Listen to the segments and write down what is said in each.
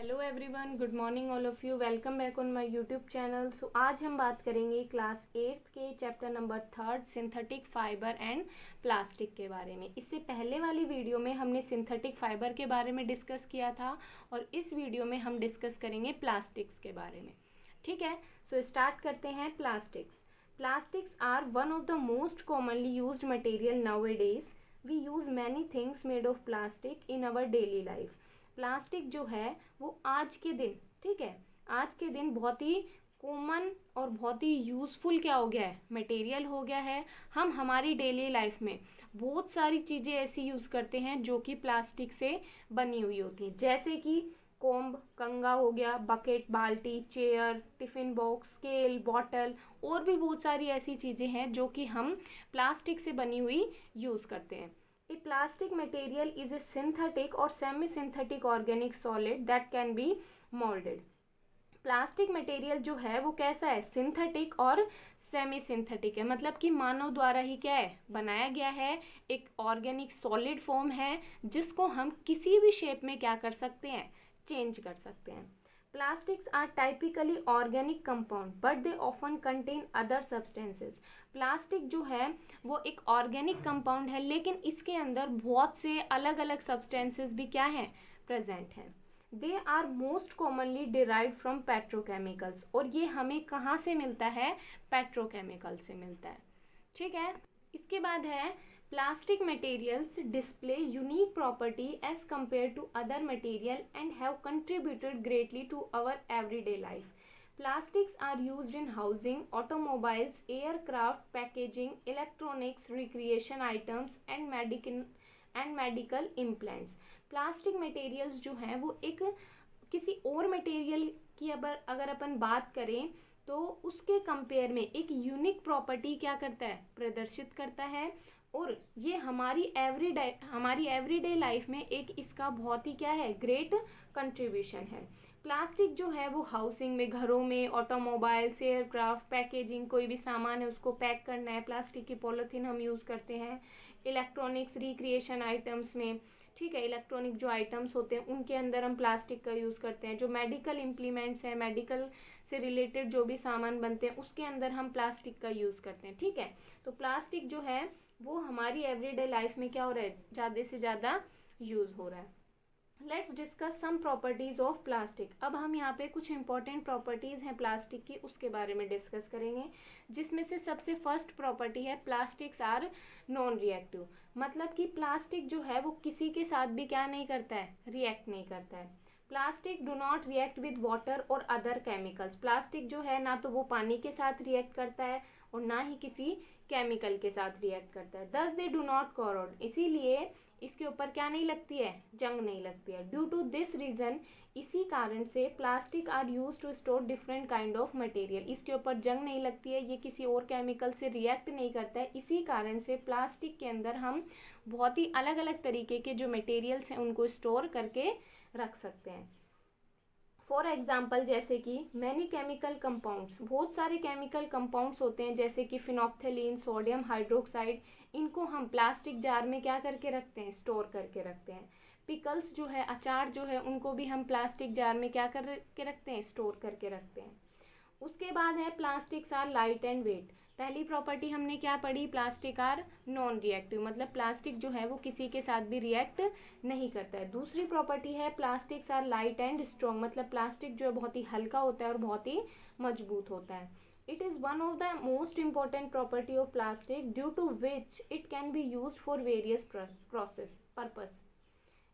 Hello everyone, good morning all of you. Welcome back on my YouTube channel. So आज हम बात करेंगे class 8 के chapter number 3 synthetic fibre and plastic के बारे में। इससे पहले वाली वीडियो में हमने सिंथेटिक फाइबर के बारे में डिस्कस किया था और इस वीडियो में हम डिस्कस करेंगे प्लास्टिक्स के बारे में। ठीक है, सो स्टार्ट करते हैं। Plastics are one of the most commonly used material nowadays. We use many things made of plastic in our daily life. Plastic जो है वो आज के दिन, ठीक है, आज के दिन बहुत ही कॉमन और बहुत ही यूज़फुल क्या हो गया है, मटेरियल हो गया है। हम हमारी डेली लाइफ में बहुत सारी चीज़ें ऐसी यूज़ करते हैं जो कि प्लास्टिक से बनी हुई होती हैं, जैसे कि कोम्ब, कंघा हो गया, बकेट, बाल्टी, chair, tiffin box, scale, bottle और भी बहुत सारी ऐसी चीज़ें हैं जो कि हम प्लास्टिक से बनी हुई यूज़ करते हैं। A plastic material is a synthetic or semi-synthetic organic solid that can be molded. Plastic material जो है वो कैसा है, सिंथेटिक और सेमी सिंथेटिक है, मतलब कि मानव द्वारा ही क्या है, बनाया गया है। एक ऑर्गेनिक सॉलिड फॉर्म है जिसको हम किसी भी शेप में क्या कर सकते हैं, चेंज कर सकते हैं। Plastics are typically organic compound but they often contain other substances. Plastic जो है वो एक ऑर्गेनिक कंपाउंड है लेकिन इसके अंदर बहुत से अलग अलग सब्सटेंसेस भी क्या हैं, प्रेजेंट हैं। They are most commonly derived from petrochemicals, और ये हमें कहाँ से मिलता है, पेट्रोकेमिकल से मिलता है। ठीक है, इसके बाद है plastic materials display unique property as compared to other material and have contributed greatly to our everyday life. Plastics are used in housing, automobiles, aircraft, packaging, electronics, recreation items and medical implants. Plastic materials जो हैं वो एक किसी और material की अगर अपन बात करें तो उसके कंपेयर में एक यूनिक प्रॉपर्टी क्या करता है, प्रदर्शित करता है, और ये हमारी एवरीडे लाइफ में एक इसका बहुत ही क्या है, ग्रेट कंट्रीब्यूशन है। प्लास्टिक जो है वो हाउसिंग में, घरों में, ऑटोमोबाइल्स, एयरक्राफ्ट, पैकेजिंग, कोई भी सामान है उसको पैक करना है, प्लास्टिक की पॉलीथीन हम यूज़ करते हैं। इलेक्ट्रॉनिक्स, रिक्रिएशन आइटम्स में, ठीक है, इलेक्ट्रॉनिक जो आइटम्स होते हैं उनके अंदर हम प्लास्टिक का यूज़ करते हैं। जो मेडिकल इम्प्लीमेंट्स हैं, मेडिकल से रिलेटेड जो भी सामान बनते हैं उसके अंदर हम प्लास्टिक का यूज़ करते हैं। ठीक है, तो प्लास्टिक जो है वो हमारी एवरीडे लाइफ में क्या हो रहा है, ज़्यादा से ज़्यादा यूज़ हो रहा है। Let's discuss some properties of plastic. अब हम यहाँ पे कुछ इंपॉर्टेंट प्रॉपर्टीज़ हैं प्लास्टिक की, उसके बारे में डिस्कस करेंगे, जिसमें से सबसे फर्स्ट प्रॉपर्टी है प्लास्टिक्स आर नॉन रिएक्टिव। मतलब कि प्लास्टिक जो है वो किसी के साथ भी क्या नहीं करता है, रिएक्ट नहीं करता है। Plastic do not react with water और अदर केमिकल्स। प्लास्टिक जो है ना तो वो पानी के साथ रिएक्ट करता है और ना ही किसी केमिकल के साथ रिएक्ट करता है। दस दे डू नॉट कोरोड, इसीलिए इसके ऊपर क्या नहीं लगती है, जंग नहीं लगती है। ड्यू टू दिस रीजन, इसी कारण से plastic are use to store different kind of material. इसके ऊपर जंग नहीं लगती है, ये किसी और केमिकल से रिएक्ट नहीं करता है, इसी कारण से प्लास्टिक के अंदर हम बहुत ही अलग अलग तरीके के जो मटेरियल्स हैं उनको स्टोर करके रख सकते हैं। फॉर एग्जाम्पल, जैसे कि मैनी केमिकल कंपाउंड्स, बहुत सारे केमिकल कंपाउंड्स होते हैं जैसे कि फिनोप्थेलीन, सोडियम हाइड्रोक्साइड, इनको हम प्लास्टिक जार में क्या करके रखते हैं, स्टोर करके रखते हैं। पिकल्स जो है, अचार जो है, उनको भी हम प्लास्टिक जार में क्या करके रखते हैं, स्टोर करके रखते हैं। उसके बाद है plastics are light and weight. पहली प्रॉपर्टी हमने क्या पढ़ी, प्लास्टिक आर नॉन रिएक्टिव, मतलब प्लास्टिक जो है वो किसी के साथ भी रिएक्ट नहीं करता है। दूसरी प्रॉपर्टी है plastics are light and strong, मतलब प्लास्टिक जो है बहुत ही हल्का होता है और बहुत ही मजबूत होता है। It is one of the most important property of plastic due to which it can be used for various process purpose.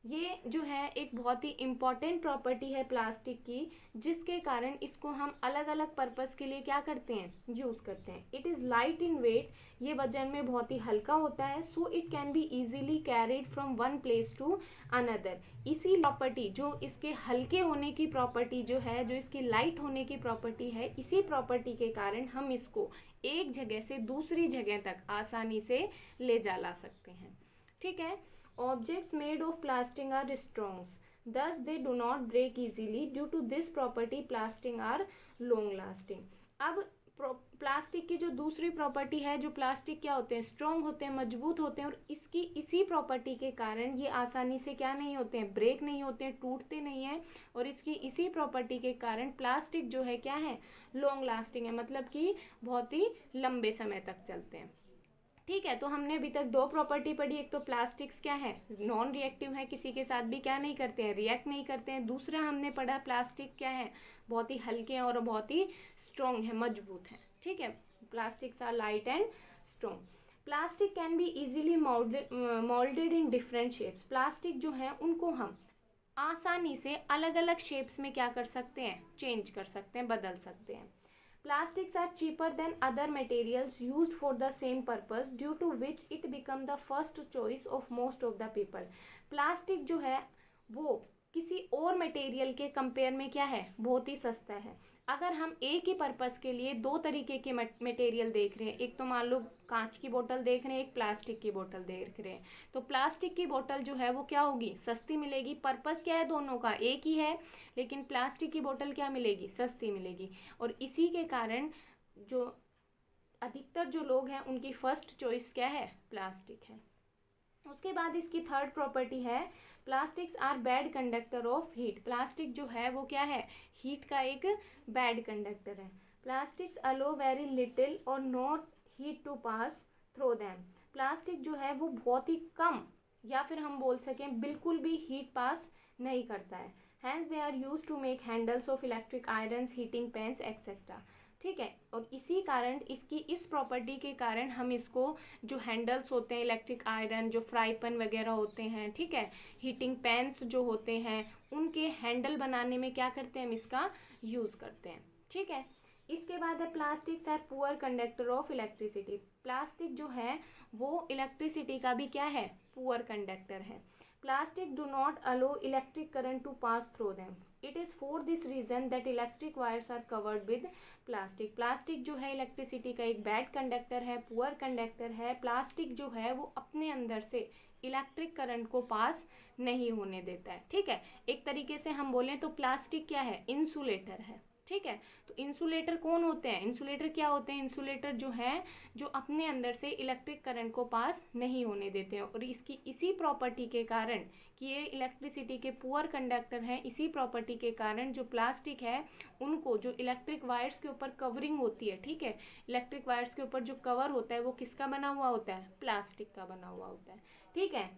ये जो है एक बहुत ही इम्पॉर्टेंट प्रॉपर्टी है प्लास्टिक की, जिसके कारण इसको हम अलग अलग पर्पस के लिए क्या करते हैं, यूज़ करते हैं। It is light in weight, ये वजन में बहुत ही हल्का होता है। So it can be easily carried from one place to another. इसी प्रॉपर्टी, जो इसके हल्के होने की प्रॉपर्टी जो है, जो इसकी लाइट होने की प्रॉपर्टी है, इसी प्रॉपर्टी के कारण हम इसको एक जगह से दूसरी जगह तक आसानी से ले जा ला सकते हैं। ठीक है, objects made of plastic are strong, thus they do not break easily. Due to this property plastic are long lasting. अब प्लास्टिक की जो दूसरी प्रॉपर्टी है, जो प्लास्टिक क्या होते हैं, स्ट्रॉन्ग होते हैं, मजबूत होते हैं, और इसकी इसी प्रॉपर्टी के कारण ये आसानी से क्या नहीं होते हैं, ब्रेक नहीं होते हैं, टूटते नहीं हैं, और इसकी इसी प्रॉपर्टी के कारण प्लास्टिक जो है क्या है, लॉन्ग लास्टिंग है, मतलब कि बहुत ही लंबे समय तक चलते हैं। ठीक है, तो हमने अभी तक दो प्रॉपर्टी पढ़ी। एक तो प्लास्टिक्स क्या है, नॉन रिएक्टिव है, किसी के साथ भी क्या नहीं करते हैं, रिएक्ट नहीं करते हैं। दूसरा हमने पढ़ा प्लास्टिक क्या है, बहुत ही हल्के हैं और बहुत ही स्ट्रॉन्ग है, मजबूत है। ठीक है, plastics are light and strong. Plastic can be easily moulded in different shapes. Plastic जो है उनको हम आसानी से अलग अलग शेप्स में क्या कर सकते हैं, चेंज कर सकते हैं, बदल सकते हैं। Plastics are cheaper than other materials used for the same purpose, due to which it become the first choice of most of the people. Plastic जो है वो किसी और मटेरियल के कंपेयर में क्या है, बहुत ही सस्ता है। अगर हम एक ही पर्पस के लिए दो तरीके के मटेरियल देख रहे हैं, एक तो मान लो कांच की बोतल देख रहे हैं, एक प्लास्टिक की बोतल देख रहे हैं, तो प्लास्टिक की बोतल जो है वो क्या होगी, सस्ती मिलेगी। पर्पस क्या है, दोनों का एक ही है, लेकिन प्लास्टिक की बोतल क्या मिलेगी, सस्ती मिलेगी। और इसी के कारण जो अधिकतर जो लोग हैं उनकी फर्स्ट चॉइस क्या है, प्लास्टिक है। उसके बाद इसकी थर्ड प्रॉपर्टी है, plastics are bad conductor of heat. Plastic जो है वो क्या है, हीट का एक बैड कंडक्टर है। Plastics allow very little or not heat to pass through them. Plastic जो है वो बहुत ही कम, या फिर हम बोल सकें बिल्कुल भी हीट पास नहीं करता है। Hence they are use to make handles of electric irons, heating pans etcetera. ठीक है, और इसी कारण इसकी इस प्रॉपर्टी के कारण हम इसको जो हैंडल्स होते हैं इलेक्ट्रिक आयरन, जो फ्राई पैन वगैरह होते हैं, ठीक है, हीटिंग पैन्स जो होते हैं, उनके हैंडल बनाने में क्या करते हैं, हम इसका यूज़ करते हैं। ठीक है, इसके बाद है plastics are poor conductor of electricity. Plastic जो है वो इलेक्ट्रिसिटी का भी क्या है, पुअर कंडक्टर है। Plastic do not allow electric current to pass through them. It is for this reason that electric wires are covered with plastic. Plastic जो है इलेक्ट्रिसिटी का एक बैड कंडक्टर है, पुअर कंडक्टर है। प्लास्टिक जो है वो अपने अंदर से इलेक्ट्रिक करंट को पास नहीं होने देता है। ठीक है, एक तरीके से हम बोलें तो प्लास्टिक क्या है, इंसुलेटर है। ठीक है, तो इंसुलेटर कौन होते हैं, इंसुलेटर क्या होते हैं, इंसुलेटर जो है जो अपने अंदर से इलेक्ट्रिक करंट को पास नहीं होने देते हैं। और इसकी इसी प्रॉपर्टी के कारण कि ये इलेक्ट्रिसिटी के पुअर कंडक्टर हैं, इसी प्रॉपर्टी के कारण जो प्लास्टिक है उनको जो इलेक्ट्रिक वायर्स के ऊपर कवरिंग होती है, ठीक है, इलेक्ट्रिक वायर्स के ऊपर जो कवर होता है वो किसका बना हुआ होता है, प्लास्टिक का बना हुआ होता है। ठीक है,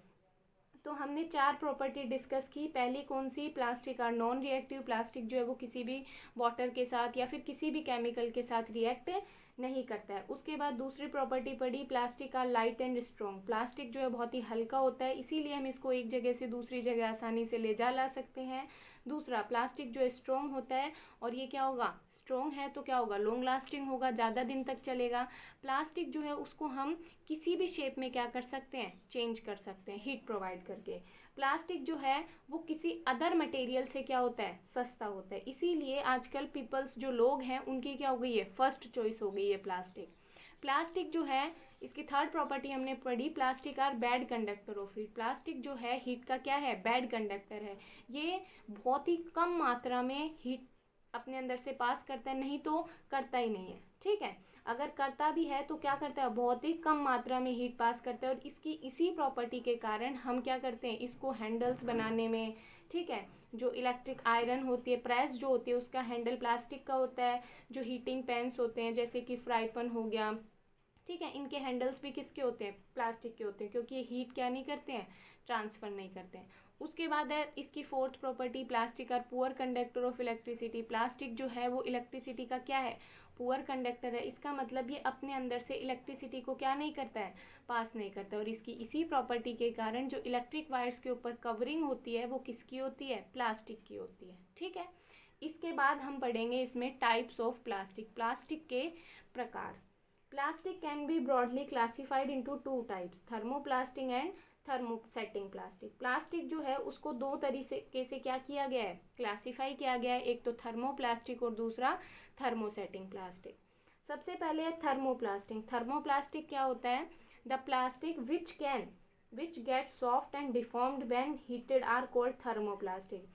तो हमने चार प्रॉपर्टी डिस्कस की। पहली कौन सी, plastic are non reactive. Plastic जो है वो किसी भी वाटर के साथ या फिर किसी भी केमिकल के साथ रिएक्ट नहीं करता है। उसके बाद दूसरी प्रॉपर्टी पढ़ी, plastic are light and strong. Plastic जो है बहुत ही हल्का होता है, इसीलिए हम इसको एक जगह से दूसरी जगह आसानी से ले जा ला सकते हैं। दूसरा, प्लास्टिक जो है स्ट्रॉन्ग होता है, और ये क्या होगा, स्ट्रॉन्ग है तो क्या होगा, लॉन्ग लास्टिंग होगा, ज़्यादा दिन तक चलेगा। प्लास्टिक जो है उसको हम किसी भी शेप में क्या कर सकते हैं, चेंज कर सकते हैं हीट प्रोवाइड करके। प्लास्टिक जो है वो किसी अदर मटेरियल से क्या होता है, सस्ता होता है, इसीलिए आजकल पीपल्स जो लोग हैं उनकी क्या हो गई है, फर्स्ट चॉइस हो गई है प्लास्टिक। प्लास्टिक जो है इसकी थर्ड प्रॉपर्टी हमने पढ़ी, plastic are bad conductor of heat. Plastic जो है हीट का क्या है, बैड कंडक्टर है। ये बहुत ही कम मात्रा में हीट अपने अंदर से पास करता है, नहीं तो करता ही नहीं है। ठीक है, अगर करता भी है तो क्या करता है, बहुत ही कम मात्रा में हीट पास करता है। और इसकी इसी प्रॉपर्टी के कारण हम क्या करते हैं, इसको हैंडल्स बनाने में, ठीक है, जो इलेक्ट्रिक आयरन होती है, प्रेस जो होती है, उसका हैंडल प्लास्टिक का होता है। जो हीटिंग पैन्स होते हैं जैसे कि फ्राई पैन हो गया, ठीक है, इनके हैंडल्स भी किसके होते हैं, प्लास्टिक के होते हैं, क्योंकि ये हीट क्या नहीं करते हैं, ट्रांसफ़र नहीं करते हैं। उसके बाद है इसकी fourth property, plastic are poor conductor of electricity. Plastic जो है वो इलेक्ट्रिसिटी का क्या है, पुअर कंडक्टर है। इसका मतलब ये अपने अंदर से इलेक्ट्रिसिटी को क्या नहीं करता है, पास नहीं करता। और इसकी इसी प्रॉपर्टी के कारण जो इलेक्ट्रिक वायर्स के ऊपर कवरिंग होती है वो किसकी होती है, प्लास्टिक की होती है। ठीक है, इसके बाद हम पढ़ेंगे इसमें टाइप्स ऑफ प्लास्टिक, प्लास्टिक के प्रकार। Plastic can B broadly classified into two types, thermoplastic and thermosetting plastic. Plastic जो है उसको दो तरीके से क्या किया गया है, क्लासीफाई किया गया है, एक तो थर्मोप्लास्टिक और दूसरा थर्मोसेटिंग प्लास्टिक। सबसे पहले है थर्मोप्लास्टिक। थर्मोप्लास्टिक क्या होता है, the plastic which get soft and deformed when heated are called thermoplastic.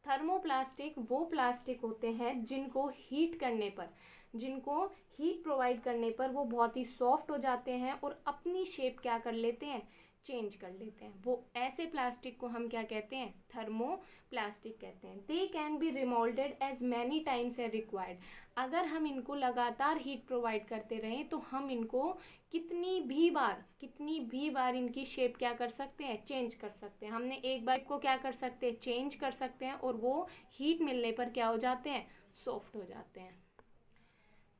Thermoplastic वो प्लास्टिक होते हैं जिनको हीट करने पर, जिनको हीट प्रोवाइड करने पर वो बहुत ही सॉफ्ट हो जाते हैं और अपनी शेप क्या कर लेते हैं, चेंज कर लेते हैं। वो ऐसे प्लास्टिक को हम क्या कहते हैं, थर्मोप्लास्टिक कहते हैं। They can be remoulded as many times as required. अगर हम इनको लगातार हीट प्रोवाइड करते रहें तो हम इनको कितनी भी बार इनकी शेप क्या कर सकते हैं, चेंज कर सकते हैं। हमने एक बार को क्या कर सकते हैं, चेंज कर सकते हैं और वो हीट मिलने पर क्या हो जाते हैं, सॉफ्ट हो जाते हैं।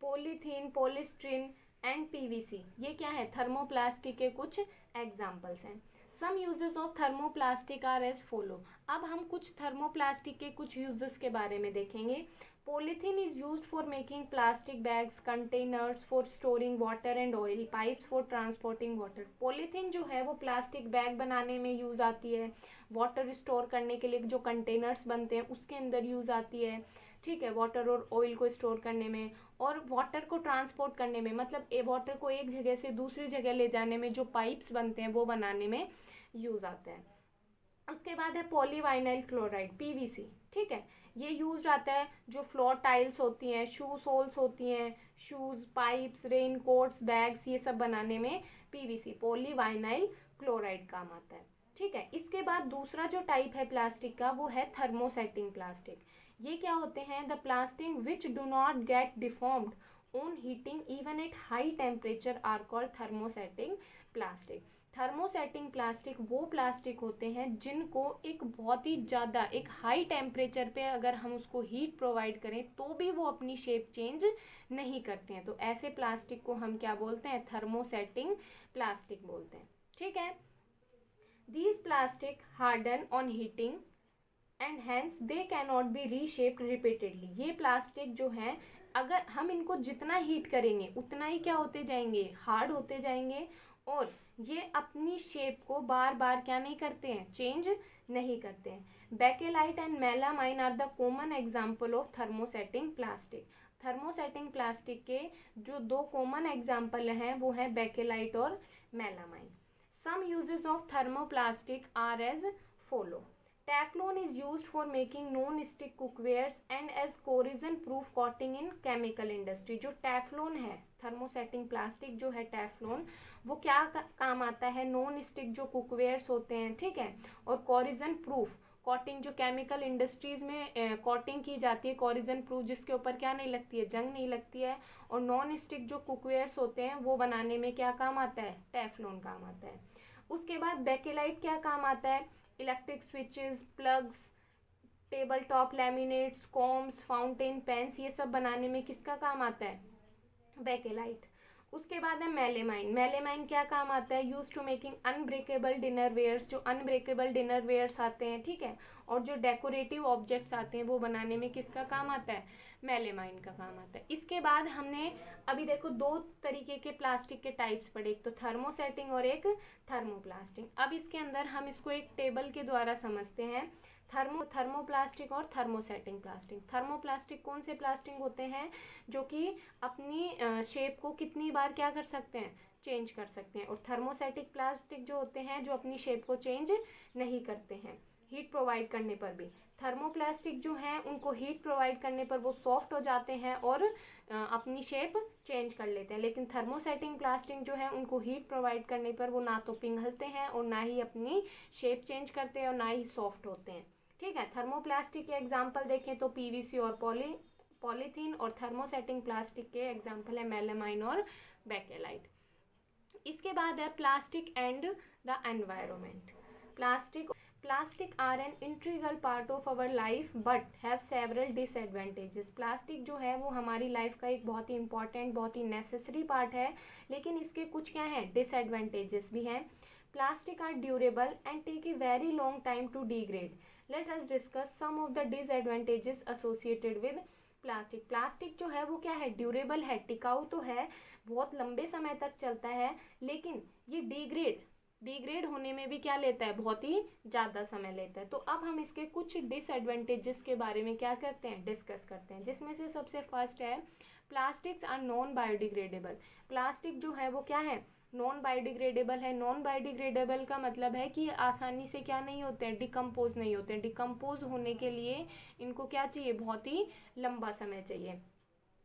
पॉलीथीन, पॉलीस्टीरीन एंड पीवीसी, ये क्या है, थर्मोप्लास्टिक के कुछ एग्जाम्पल्स हैं। Some uses of thermoplastic are as follow. अब हम कुछ थर्मोप्लास्टिक के कुछ यूजेस के बारे में देखेंगे। Polythene is used for making plastic bags, containers for storing water and oil, pipes for transporting water. Polythene जो है वो प्लास्टिक बैग बनाने में यूज़ आती है, वाटर स्टोर करने के लिए जो कंटेनर्स बनते हैं उसके अंदर यूज़ आती है, ठीक है, वाटर और ऑयल को स्टोर करने में, और वाटर को ट्रांसपोर्ट करने में, मतलब वाटर को एक जगह से दूसरी जगह ले जाने में जो पाइप्स बनते हैं वो बनाने में यूज़ आता है। उसके बाद है पॉलीवाइनाइल क्लोराइड, पीवीसी, ठीक है, ये यूज आता है जो फ्लोर टाइल्स होती हैं, शू सोल्स होती हैं, shoes, pipes, rain quotes, bags, ये सब बनाने में पीवीसी, पॉलीवाइनाइल क्लोराइड काम आता है, ठीक है। इसके बाद दूसरा जो टाइप है प्लास्टिक का वो है थर्मोसेटिंग प्लास्टिक। ये क्या होते हैं, the plastic which do not get deformed on heating even at high temperature are called thermosetting plastic. Thermosetting plastic वो प्लास्टिक होते हैं जिनको एक बहुत ही ज़्यादा एक हाई टेम्परेचर पे अगर हम उसको हीट प्रोवाइड करें तो भी वो अपनी शेप चेंज नहीं करते हैं, तो ऐसे प्लास्टिक को हम क्या बोलते हैं, थर्मोसेटिंग प्लास्टिक बोलते हैं, ठीक है। These plastic harden on heating and hence they can not be reshaped repeatedly. ये प्लास्टिक जो हैं अगर हम इनको जितना हीट करेंगे उतना ही क्या होते जाएंगे, हार्ड होते जाएंगे, और ये अपनी शेप को बार बार क्या नहीं करते हैं, चेंज नहीं करते हैं। Bakelite and melamine are the common example of thermosetting plastic. Thermosetting plastic के जो दो कॉमन एग्जाम्पल हैं वो हैं बेकेलाइट और melamine. Some uses of thermoplastic are as follow. Teflon is used for making non-stick cookwares and as corrosion proof coating in chemical industry। जो Teflon है, thermosetting plastic जो है टेफ्लॉन, वो क्या काम आता है, नॉन स्टिक जो कुकवेयर्स होते हैं, ठीक है, और कोरिजन प्रूफ कॉटिंग जो केमिकल इंडस्ट्रीज़ में कॉटिंग की जाती है, कोरिजन प्रूफ जिसके ऊपर क्या नहीं लगती है, जंग नहीं लगती है, और नॉन स्टिक जो कुकवेयर्स होते हैं वो बनाने में क्या काम आता है, टेफ्लॉन काम आता है। उसके बाद बेकेलाइट क्या काम आता है, electric switches, plugs, table top laminates, combs, fountain pens, ये सब बनाने में किसका काम आता है, बेकेलाइट। उसके बाद है मेलेमाइन। मेलेमाइन क्या काम आता है, use to making unbreakable dinner wares, जो अनब्रेकेबल डिनर वेयर्स आते हैं, ठीक है, और जो डेकोरेटिव ऑब्जेक्ट्स आते हैं वो बनाने में किसका काम आता है, मेलेमाइन का काम आता है। इसके बाद हमने अभी देखो दो तरीके के प्लास्टिक के टाइप्स पढ़े, एक तो थर्मोसेटिंग और एक थर्मोप्लास्टिक। अब इसके अंदर हम इसको एक टेबल के द्वारा समझते हैं, थर्मोप्लास्टिक और थर्मोसेटिंग प्लास्टिक। थर्मोप्लास्टिक कौन से प्लास्टिक होते हैं जो कि अपनी शेप को कितनी बार क्या कर सकते हैं, चेंज कर सकते हैं, और थर्मोसेटिक प्लास्टिक जो होते हैं जो अपनी शेप को चेंज नहीं करते हैं हीट प्रोवाइड करने पर भी। थर्मोप्लास्टिक जो हैं उनको हीट प्रोवाइड करने पर वो सॉफ्ट हो जाते हैं और अपनी शेप चेंज कर लेते हैं, लेकिन थर्मोसेटिंग प्लास्टिक जो है उनको हीट प्रोवाइड करने पर वो ना तो पिघलते हैं और ना ही अपनी शेप चेंज करते हैं और ना ही सॉफ्ट होते हैं, ठीक है। थर्मोप्लास्टिक के एग्जाम्पल देखें तो पीवीसी और पॉलीथीन, और थर्मोसेटिंग प्लास्टिक के एग्जाम्पल है मेलामाइन और बेकेलाइट। इसके बाद है plastic and the environment. Plastic are an integral part of our life but have several disadvantages. Plastic जो है वो हमारी लाइफ का एक बहुत ही इंपॉर्टेंट, बहुत ही नेसेसरी पार्ट है, लेकिन इसके कुछ क्या हैं, डिसएडवांटेजेस भी हैं। Plastic are durable and take a very long time to degrade. Let us discuss some of the disadvantages associated with plastic. Plastic जो है वो क्या है, ड्यूरेबल है, टिकाऊ तो है, बहुत लंबे समय तक चलता है, लेकिन ये डिग्रेड होने में भी क्या लेता है, बहुत ही ज़्यादा समय लेता है। तो अब हम इसके कुछ डिसएडवांटेजेस के बारे में क्या करते हैं, डिस्कस करते हैं, जिसमें से सबसे फर्स्ट है plastics are non biodegradable. Plastic जो है वो क्या है, नॉन बायोडिग्रेडेबल है। नॉन बायोडिग्रेडेबल का मतलब है कि आसानी से क्या नहीं होते हैं, डिकम्पोज नहीं होते हैं। डिकम्पोज होने के लिए इनको क्या चाहिए, बहुत ही लंबा समय चाहिए।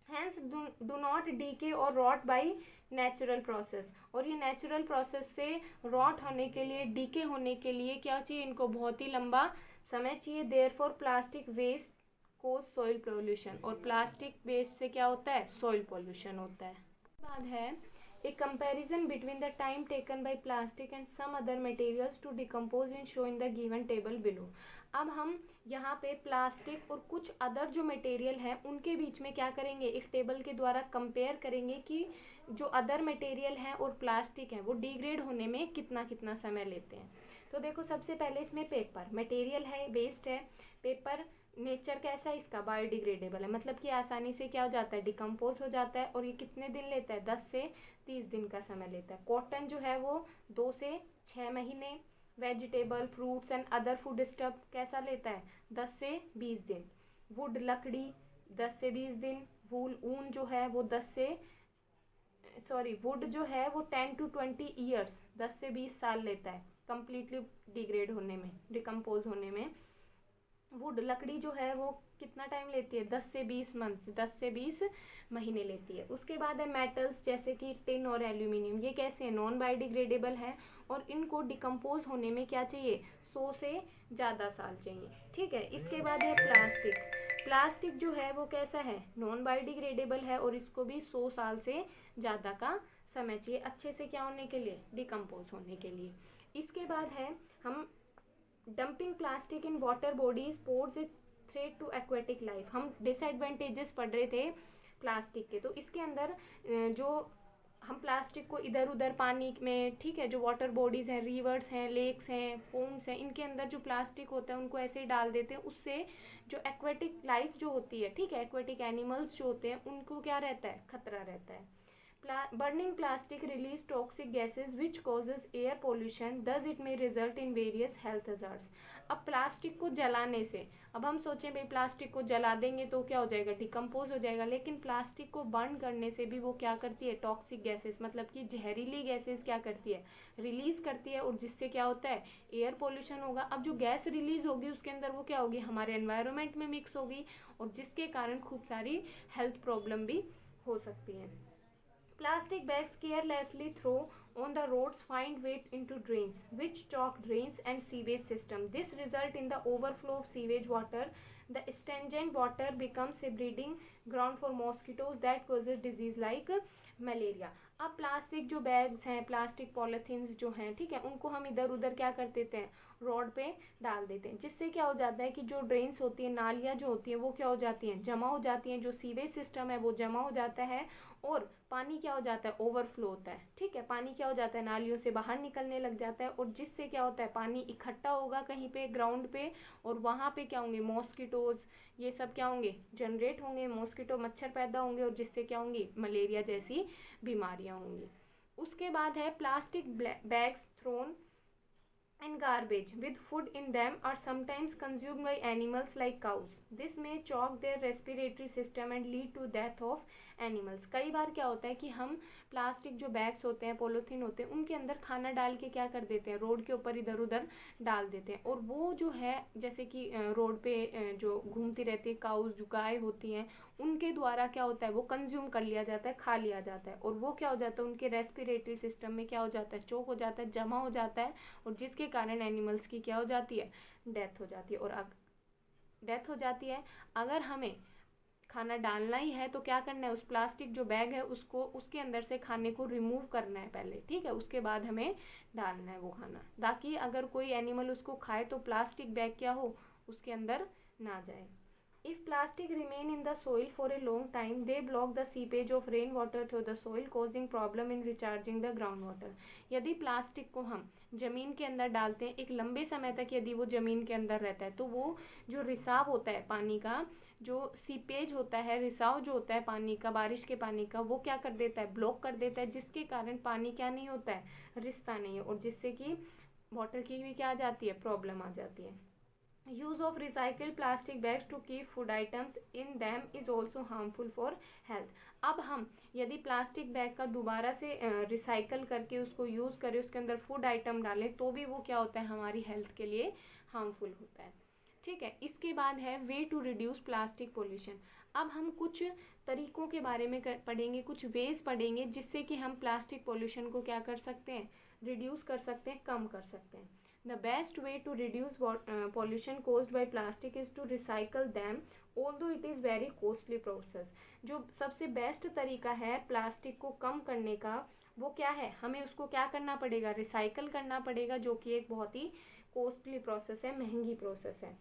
हैंस डू नॉट डीके और रॉट बाई नेचुरल प्रोसेस, और ये नेचुरल प्रोसेस से रॉट होने के लिए, डीके होने के लिए क्या चाहिए, इनको बहुत ही लंबा समय चाहिए। देयरफॉर प्लास्टिक वेस्ट को सॉइल पोल्यूशन, और प्लास्टिक वेस्ट से क्या होता है, सॉइल पोल्यूशन होता है। बाद है A comparison between the time taken by plastic and some other materials to decompose is shown in the given table below। अब हम यहाँ पे प्लास्टिक और कुछ अदर जो मटेरियल हैं उनके बीच में क्या करेंगे, एक टेबल के द्वारा कंपेयर करेंगे कि जो अदर मटेरियल हैं और प्लास्टिक हैं वो डिग्रेड होने में कितना कितना समय लेते हैं। तो देखो सबसे पहले इसमें पेपर मटेरियल है, वेस्ट है। पेपर नेचर कैसा है इसका, बायोडिग्रेडेबल है, मतलब कि आसानी से क्या हो जाता है, डिकम्पोज हो जाता है, और ये कितने दिन लेता है, 10 से 30 दिन का समय लेता है। कॉटन जो है वो 2 से 6 महीने। Vegetable, fruits and other food stuff कैसा लेता है, 10 से 20 दिन। वुड, लकड़ी 10 से 20 दिन। वूल, ऊन जो है वो वुड जो है वो 10 to 20 ईयर्स, 10 से 20 साल लेता है कम्प्लीटली डिग्रेड होने में, डिकम्पोज होने में। वुड, लकड़ी जो है वो कितना टाइम लेती है, 10 से 20 मंथ्स, 10 से 20 महीने लेती है। उसके बाद है मेटल्स जैसे कि टिन और एल्यूमिनियम, ये कैसे हैं, नॉन बायोडिग्रेडेबल हैं, और इनको डिकम्पोज होने में क्या चाहिए, 100 से ज़्यादा साल चाहिए। ठीक है। इसके बाद है प्लास्टिक। प्लास्टिक जो है वो कैसा है, नॉन बायोडिग्रेडेबल है, और इसको भी 100 साल से ज़्यादा का समय चाहिए अच्छे से क्या होने के लिए, डिकम्पोज होने के लिए। इसके बाद है हम dumping plastic in water bodies poses a threat to aquatic life. हम डिसएडवांटेजेस पढ़ रहे थे प्लास्टिक के, तो इसके अंदर जो हम प्लास्टिक को इधर उधर पानी में, ठीक है, जो वाटर बॉडीज़ हैं, रिवर्स हैं, लेक्स हैं, पोन्ड्स हैं, इनके अंदर जो प्लास्टिक होता है उनको ऐसे ही डाल देते हैं। उससे जो एक्वेटिक लाइफ जो होती है, ठीक है, एक्वेटिक एनिमल्स जो होते हैं उनको क्या रहता है, खतरा रहता है। Burning plastic release toxic gases which causes air pollution, thus it may result in various health hazards। अब प्लास्टिक को जलाने से, अब हम सोचें भाई प्लास्टिक को जला देंगे तो क्या हो जाएगा, डिकम्पोज हो जाएगा, लेकिन प्लास्टिक को बर्न करने से भी वो क्या करती है, टॉक्सिक गैसेस मतलब कि जहरीली गैसेस क्या करती है, रिलीज करती है, और जिससे क्या होता है, एयर पोल्यूशन होगा। अब जो गैस रिलीज होगी उसके अंदर वो क्या होगी, हमारे एनवायरनमेंट में मिक्स होगी, और जिसके कारण खूब सारी हेल्थ प्रॉब्लम भी हो सकती हैं। Plastic bags carelessly thrown on the roads find way into drains, which clog drains and sewage system. This result in the overflow of sewage water. The stagnant water becomes a breeding ground for mosquitoes that causes disease like malaria. अब plastic जो bags हैं, plastic polythenes जो हैं, ठीक है, उनको हम इधर उधर क्या कर देते हैं, रोड पे डाल देते हैं, जिससे क्या हो जाता है कि जो ड्रेन्स होती हैं, नालियाँ जो होती हैं वो क्या हो जाती हैं, जमा हो जाती हैं, जो सीवेज सिस्टम है वो जमा हो जाता है, और पानी क्या हो जाता है, ओवरफ्लो होता है। ठीक है, पानी क्या हो जाता है, नालियों से बाहर निकलने लग जाता है, और जिससे क्या होता है, पानी इकट्ठा होगा कहीं पे ग्राउंड पे, और वहाँ पे क्या होंगे, मॉस्किटोज, ये सब क्या होंगे, जनरेट होंगे, मॉस्किटो मच्छर पैदा होंगे, और जिससे क्या होंगी, मलेरिया जैसी बीमारियाँ होंगी। उसके बाद है plastic bags thrown and garbage with food in them are sometimes consumed by animals like cows. This may choke their respiratory system and lead to death of animals। कई बार क्या होता है कि हम प्लास्टिक जो बैग्स होते हैं, पॉलीथीन होते हैं, उनके अंदर खाना डाल के क्या कर देते हैं, रोड के ऊपर इधर उधर डाल देते हैं, और वो जो है जैसे कि रोड पे जो घूमती रहती है काउज, जो गाय होती हैं, उनके द्वारा क्या होता है, वो कंज्यूम कर लिया जाता है, खा लिया जाता है, और वो क्या हो जाता है, उनके रेस्पिरेटरी सिस्टम में क्या हो जाता है, चोक हो जाता है, जमा हो जाता है, और जिसके कारण एनिमल्स की क्या हो जाती है, डेथ हो जाती है। और डेथ हो जाती है। अगर हमें खाना डालना ही है तो क्या करना है, उस प्लास्टिक जो बैग है उसको, उसके अंदर से खाने को रिमूव करना है पहले, ठीक है, उसके बाद हमें डालना है वो खाना, ताकि अगर कोई एनिमल उसको खाए तो प्लास्टिक बैग क्या हो, उसके अंदर ना जाए। If plastic remain in the soil for a long time, they block the seepage of rainwater through the soil, causing problem in recharging the groundwater। यदि प्लास्टिक को हम ज़मीन के अंदर डालते हैं एक लंबे समय तक, यदि वो ज़मीन के अंदर रहता है, तो वो जो रिसाव होता है पानी का, जो सीपेज होता है, रिसाव जो होता है पानी का, बारिश के पानी का, वो क्या कर देता है, ब्लॉक कर देता है, जिसके कारण पानी क्या नहीं होता है, रिसता नहीं है, और जिससे कि वाटर की भी क्या आ जाती है, प्रॉब्लम आ जाती है। Use of recycled plastic bags to keep food items in them is also harmful for health. अब हम यदि प्लास्टिक बैग का दोबारा से रिसाइकल करके उसको यूज़ करें, उसके अंदर फूड आइटम डालें, तो भी वो क्या होता है, हमारी हेल्थ के लिए हार्मफुल होता है। ठीक है, इसके बाद है way to reduce plastic pollution. अब हम कुछ तरीकों के बारे में पढ़ेंगे, कुछ वेज पढ़ेंगे जिससे कि हम प्लास्टिक पोल्यूशन को क्या कर सकते हैं, रिड्यूस कर सकते हैं, कम कर सकते हैं। The best way to reduce pollution caused by plastic is to recycle them, although it is very costly process। जो सबसे बेस्ट तरीका है प्लास्टिक को कम करने का वो क्या है, हमें उसको क्या करना पड़ेगा, रिसाइकल करना पड़ेगा, जो कि एक बहुत ही कॉस्टली प्रोसेस है, महंगी प्रोसेस है।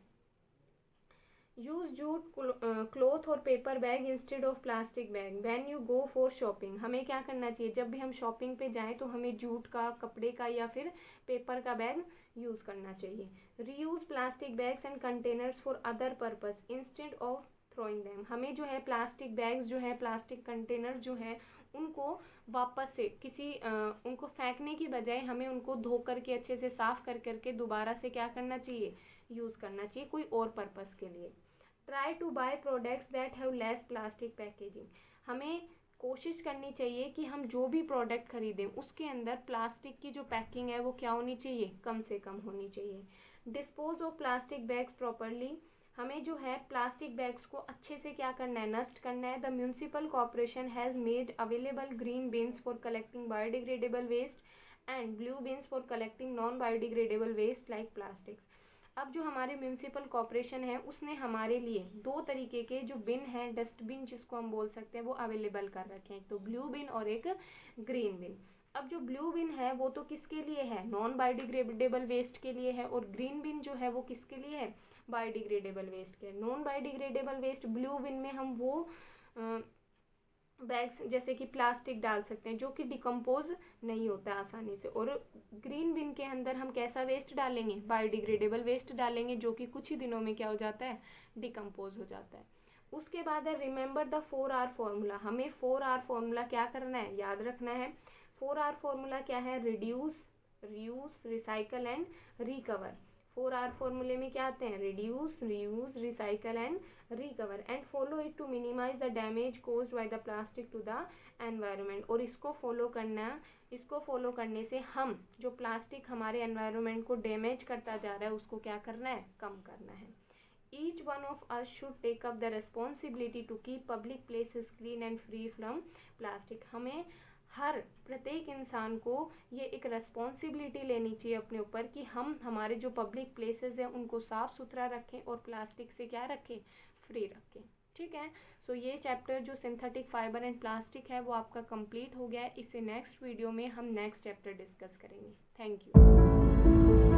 यूज जूट क्लॉथ और paper bag instead of plastic bag when you go for shopping. हमें क्या करना चाहिए, जब भी हम शॉपिंग पे जाएं तो हमें जूट का, कपड़े का या फिर पेपर का बैग यूज़ करना चाहिए। Reuse plastic bags and containers for other purpose instead of throwing them. हमें जो है प्लास्टिक बैग्स जो है, प्लास्टिक कंटेनर जो है, उनको वापस से किसी उनको फेंकने की बजाय हमें उनको धो करके अच्छे से साफ कर करके दोबारा से क्या करना चाहिए, यूज़ करना चाहिए कोई और पर्पस के लिए। Try to buy products that have less plastic packaging. हमें कोशिश करनी चाहिए कि हम जो भी प्रोडक्ट खरीदें उसके अंदर प्लास्टिक की जो पैकिंग है वो क्या होनी चाहिए, कम से कम होनी चाहिए। Dispose of plastic bags properly. हमें जो है प्लास्टिक बैग्स को अच्छे से क्या करना है, नष्ट करना है। The municipal corporation has made available green bins for collecting biodegradable waste and blue bins for collecting non biodegradable waste like plastics. अब जो हमारे म्यूनसिपल कॉर्पोरेशन है उसने हमारे लिए दो तरीके के जो बिन हैं, डस्टबिन जिसको हम बोल सकते हैं, वो अवेलेबल कर रखे हैं, तो ब्लू बिन और एक ग्रीन बिन। अब जो ब्लू बिन है वो तो किसके लिए है, नॉन बायोडिग्रेडेबल वेस्ट के लिए है, और ग्रीन बिन जो है वो किसके लिए है, बायोडिग्रेडेबल वेस्ट के। नॉन बायोडिग्रेडेबल वेस्ट ब्लू बिन में हम वो बैग्स जैसे कि प्लास्टिक डाल सकते हैं जो कि डिकम्पोज नहीं होता है आसानी से, और ग्रीन बिन के अंदर हम कैसा वेस्ट डालेंगे, बायोडिग्रेडेबल वेस्ट डालेंगे, जो कि कुछ ही दिनों में क्या हो जाता है, डिकम्पोज हो जाता है। उसके बाद है रिमेंबर द 4R फॉर्मूला। हमें 4R फॉर्मूला क्या करना है, याद रखना है। 4R फॉर्मूला क्या है, reduce, reuse, recycle and recover. 4R फॉर्मूले में क्या आते हैं, reduce, reuse, recycle and recover, and follow it to minimise the damage caused by the plastic to the environment. और इसको फॉलो करने से हम जो प्लास्टिक हमारे एनवायरनमेंट को डैमेज करता जा रहा है उसको क्या करना है, कम करना है। Each one of us should take up the responsibility to keep public places clean and free from plastic. हमें प्रत्येक इंसान को ये एक रेस्पॉन्सिबिलिटी लेनी चाहिए अपने ऊपर कि हम हमारे जो पब्लिक प्लेसेस हैं उनको साफ़ सुथरा रखें और प्लास्टिक से क्या रखें, फ्री रखें। ठीक है, सो ये चैप्टर जो सिंथेटिक फाइबर एंड प्लास्टिक है वो आपका कंप्लीट हो गया है। इससे नेक्स्ट वीडियो में हम नेक्स्ट चैप्टर डिस्कस करेंगे। Thank you.